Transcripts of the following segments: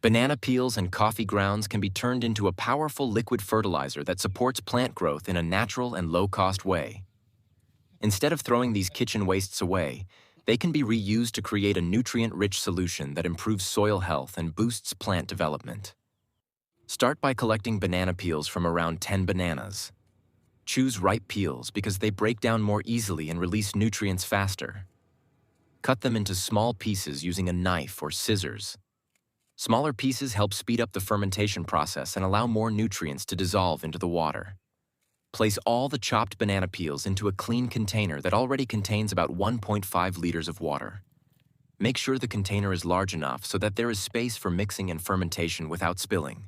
Banana peels and coffee grounds can be turned into a powerful liquid fertilizer that supports plant growth in a natural and low-cost way. Instead of throwing these kitchen wastes away, they can be reused to create a nutrient-rich solution that improves soil health and boosts plant development. Start by collecting banana peels from around 10 bananas. Choose ripe peels because they break down more easily and release nutrients faster. Cut them into small pieces using a knife or scissors. Smaller pieces help speed up the fermentation process and allow more nutrients to dissolve into the water. Place all the chopped banana peels into a clean container that already contains about 1.5 liters of water. Make sure the container is large enough so that there is space for mixing and fermentation without spilling.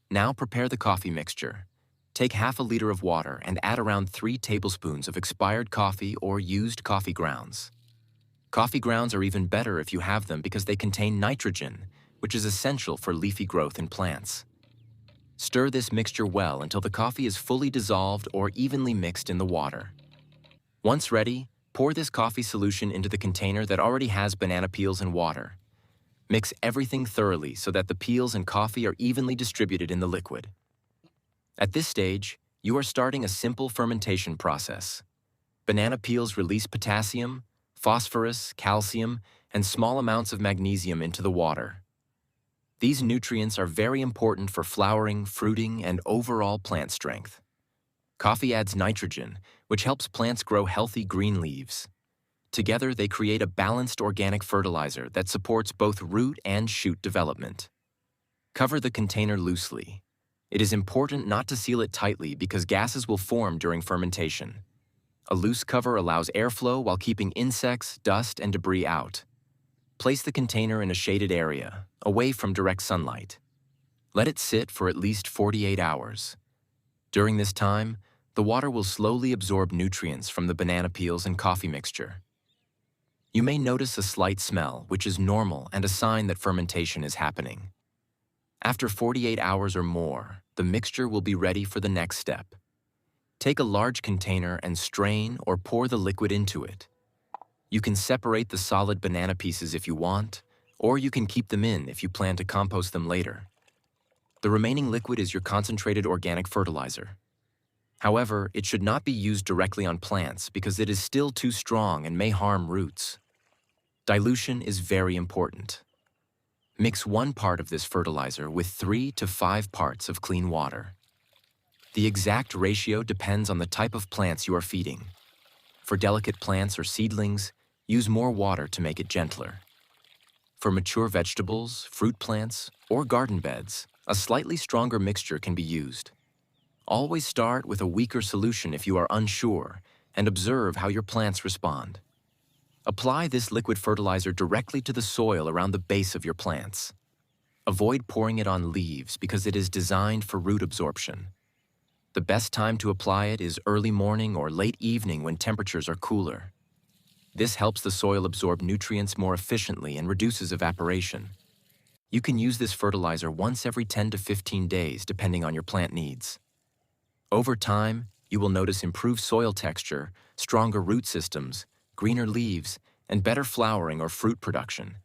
Now prepare the coffee mixture. Take half a liter of water and add around 3 tablespoons of expired coffee or used coffee grounds. Coffee grounds are even better if you have them because they contain nitrogen, which is essential for leafy growth in plants. Stir this mixture well until the coffee is fully dissolved or evenly mixed in the water. Once ready, pour this coffee solution into the container that already has banana peels and water. Mix everything thoroughly so that the peels and coffee are evenly distributed in the liquid. At this stage, you are starting a simple fermentation process. Banana peels release potassium, phosphorus, calcium, and small amounts of magnesium into the water. These nutrients are very important for flowering, fruiting, and overall plant strength. Coffee adds nitrogen, which helps plants grow healthy green leaves. Together, they create a balanced organic fertilizer that supports both root and shoot development. Cover the container loosely. It is important not to seal it tightly because gases will form during fermentation. A loose cover allows airflow while keeping insects, dust, and debris out. Place the container in a shaded area, away from direct sunlight. Let it sit for at least 48 hours. During this time, the water will slowly absorb nutrients from the banana peels and coffee mixture. You may notice a slight smell, which is normal and a sign that fermentation is happening. After 48 hours or more, the mixture will be ready for the next step. Take a large container and strain or pour the liquid into it. You can separate the solid banana pieces if you want, or you can keep them in if you plan to compost them later. The remaining liquid is your concentrated organic fertilizer. However, it should not be used directly on plants because it is still too strong and may harm roots. Dilution is very important. Mix 1 part of this fertilizer with 3 to 5 parts of clean water. The exact ratio depends on the type of plants you are feeding. For delicate plants or seedlings, use more water to make it gentler. For mature vegetables, fruit plants, or garden beds, a slightly stronger mixture can be used. Always start with a weaker solution if you are unsure, and observe how your plants respond. Apply this liquid fertilizer directly to the soil around the base of your plants. Avoid pouring it on leaves because it is designed for root absorption. The best time to apply it is early morning or late evening when temperatures are cooler. This helps the soil absorb nutrients more efficiently and reduces evaporation. You can use this fertilizer once every 10 to 15 days, depending on your plant needs. Over time, you will notice improved soil texture, stronger root systems, greener leaves, and better flowering or fruit production.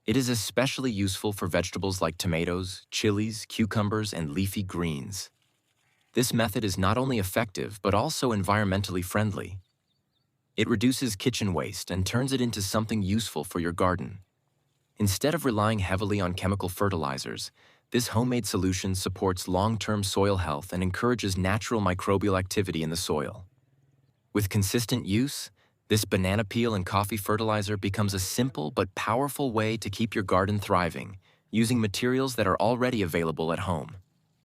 It is especially useful for vegetables like tomatoes, chilies, cucumbers, and leafy greens. This method is not only effective, but also environmentally friendly. It reduces kitchen waste and turns it into something useful for your garden. Instead of relying heavily on chemical fertilizers, this homemade solution supports long-term soil health and encourages natural microbial activity in the soil. With consistent use, this banana peel and coffee fertilizer becomes a simple but powerful way to keep your garden thriving, using materials that are already available at home.